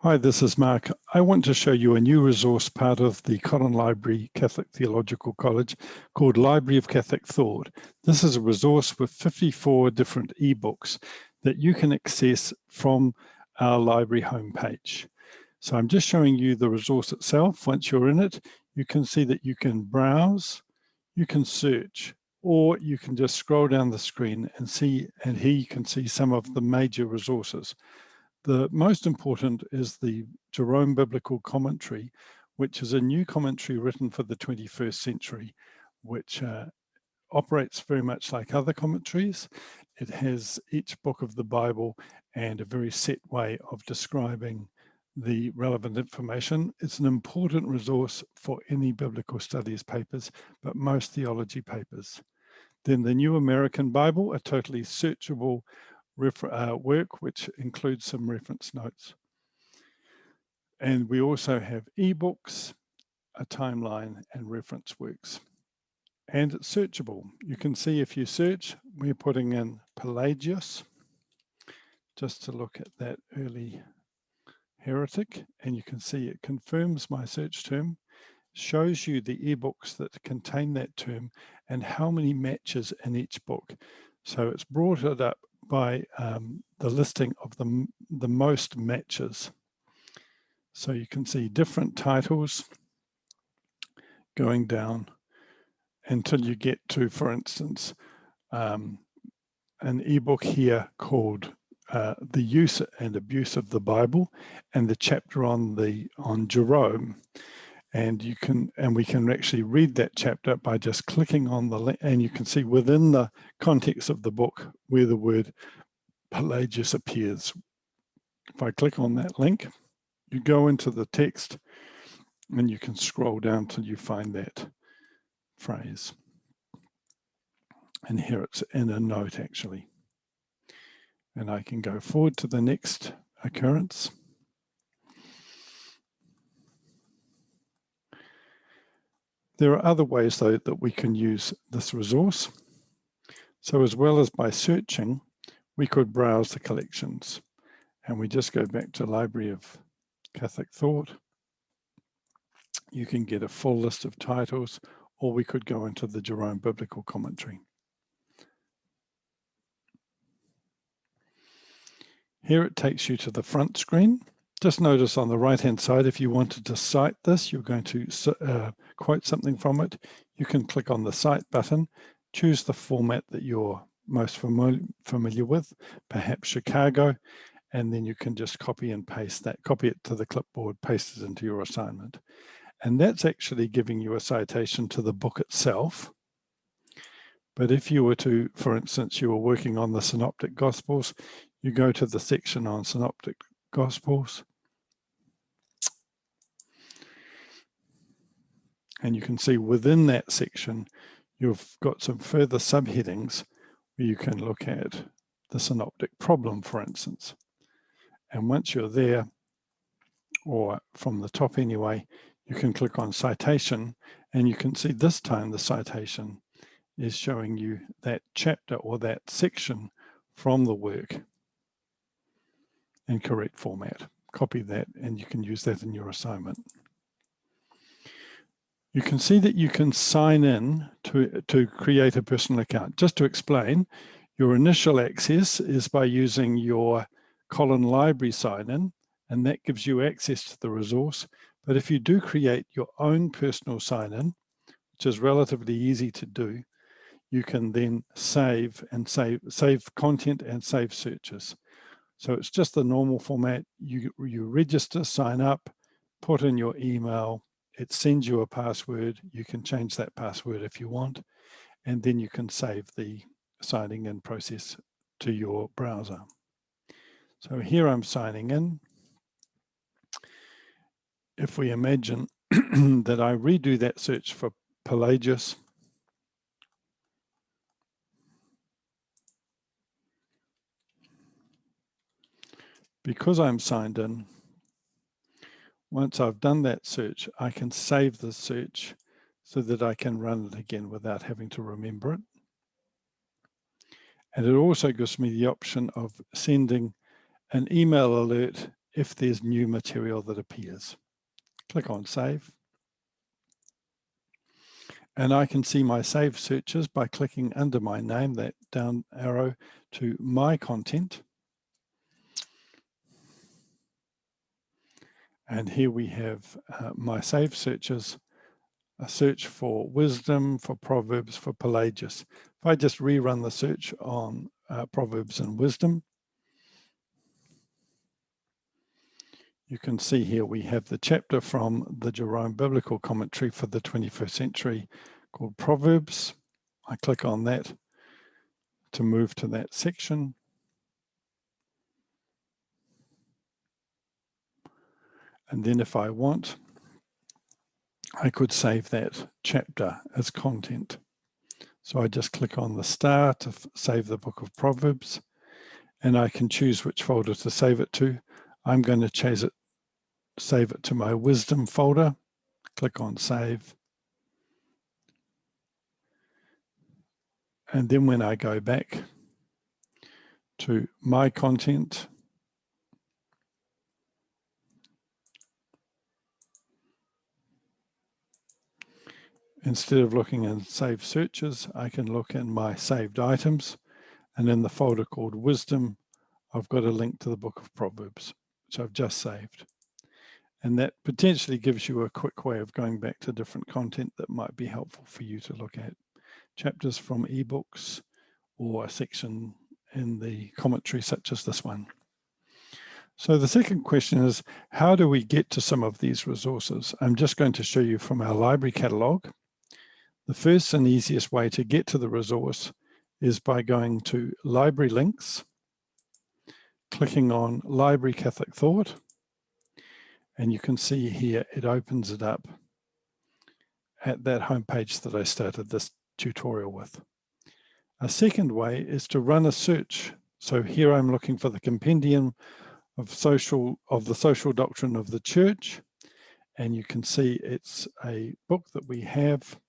Hi, this is Mark. I want to show you a new resource part of the Collin Library Catholic Theological College called Library of Catholic Thought. This is a resource with 54 different ebooks that you can access from our library homepage. So I'm just showing you the resource itself. Once you're in it, you can see that you can browse, you can search, or you can just scroll down the screen and see, and here you can see some of the major resources. The most important is the Jerome Biblical Commentary, which is a new commentary written for the 21st century, which operates very much like other commentaries. It has each book of the Bible and a very set way of describing the relevant information. It's an important resource for any biblical studies papers, but most theology papers. Then the New American Bible, a totally searchable work, which includes some reference notes. And we also have ebooks, a timeline, and reference works. And it's searchable. You can see if you search, we're putting in Pelagius, just to look at that early heretic, and you can see it confirms my search term, shows you the ebooks that contain that term and how many matches in each book. So it's brought it up by the listing of the most matches. So you can see different titles going down until you get to, for instance, an ebook here called The Use and Abuse of the Bible, and the chapter on Jerome. And we can actually read that chapter by just clicking on the link, and you can see within the context of the book where the word Pelagius appears. If I click on that link, you go into the text and you can scroll down till you find that phrase. And here it's in a note actually. And I can go forward to the next occurrence. There are other ways, though, that we can use this resource. So as well as by searching, we could browse the collections. And we just go back to Library of Catholic Thought. You can get a full list of titles, or we could go into the Jerome Biblical Commentary. Here it takes you to the front screen. Just notice on the right-hand side, if you wanted to cite this, you're going to quote something from it. You can click on the Cite button, choose the format that you're most familiar with, perhaps Chicago, and then you can just copy and paste that, copy it to the clipboard, paste it into your assignment. And that's actually giving you a citation to the book itself. But if you were to, for instance, you were working on the Synoptic Gospels, you go to the section on Synoptic Gospels, and you can see within that section, you've got some further subheadings where you can look at the synoptic problem, for instance. And once you're there, or from the top anyway, you can click on citation, and you can see this time the citation is showing you that chapter or that section from the work in correct format. Copy that, and you can use that in your assignment. You can see that you can sign in to create a personal account. Just to explain, your initial access is by using your Collin Library sign-in, and that gives you access to the resource. But if you do create your own personal sign-in, which is relatively easy to do, you can then save content and save searches. So it's just the normal format. You register, sign up, put in your email, it sends you a password. You can change that password if you want, and then you can save the signing in process to your browser. So here I'm signing in. If we imagine that I redo that search for Pelagius, because I'm signed in, once I've done that search, I can save the search so that I can run it again without having to remember it. And it also gives me the option of sending an email alert if there's new material that appears. Click on Save. And I can see my saved searches by clicking under my name, that down arrow to My Content. And here we have my saved searches, a search for wisdom, for Proverbs, for Pelagius. If I just rerun the search on Proverbs and wisdom, you can see here we have the chapter from the Jerome Biblical Commentary for the 21st century called Proverbs. I click on that to move to that section. And then if I want, I could save that chapter as content. So I just click on the star to save the book of Proverbs, and I can choose which folder to save it to. I'm going to save it to my wisdom folder. Click on Save. And then when I go back to my content, instead of looking in Saved Searches, I can look in my saved items, and in the folder called Wisdom, I've got a link to the book of Proverbs, which I've just saved. And that potentially gives you a quick way of going back to different content that might be helpful for you to look at. Chapters from ebooks or a section in the commentary such as this one. So the second question is, how do we get to some of these resources? I'm just going to show you from our library catalogue. The first and easiest way to get to the resource is by going to Library Links, clicking on Library Catholic Thought, and you can see here it opens it up at that homepage that I started this tutorial with. A second way is to run a search. So here I'm looking for the Compendium of the Social Doctrine of the Church, and you can see it's a book that we have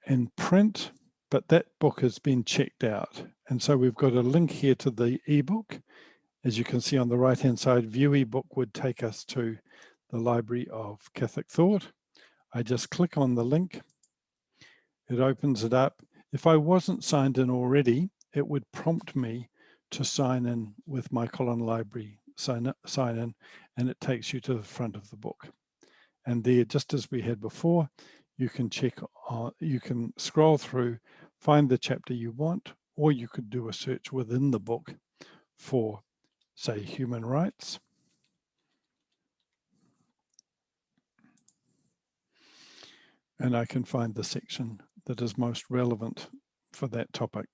in print, but that book has been checked out. And so we've got a link here to the ebook. As you can see on the right-hand side, View eBook would take us to the Library of Catholic Thought. I just click on the link. It opens it up. If I wasn't signed in already, it would prompt me to sign in with my Colin Library sign in, and it takes you to the front of the book. And there, just as we had before, you can you can scroll through, find the chapter you want, or you could do a search within the book for, say, human rights. And I can find the section that is most relevant for that topic.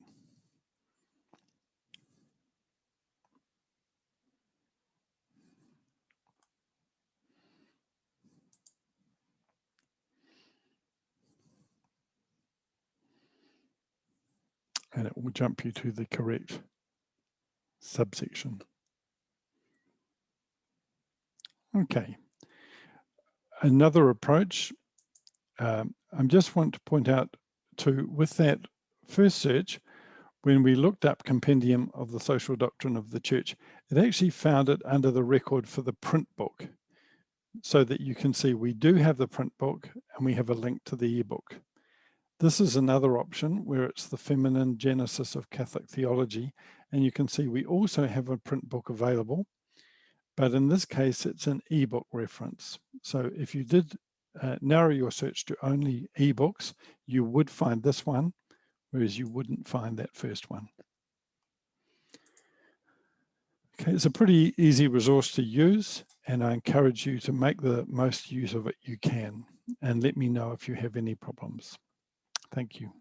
And it will jump you to the correct subsection. Okay. Another approach, I just want to point out with that first search, when we looked up Compendium of the Social Doctrine of the Church, it actually found it under the record for the print book, so that you can see we do have the print book and we have a link to the ebook. This is another option where it's the Feminine Genesis of Catholic Theology, and you can see we also have a print book available, but in this case it's an ebook reference. So if you did narrow your search to only ebooks, you would find this one, whereas you wouldn't find that first one. Okay, it's a pretty easy resource to use, and I encourage you to make the most use of it you can, and let me know if you have any problems. Thank you.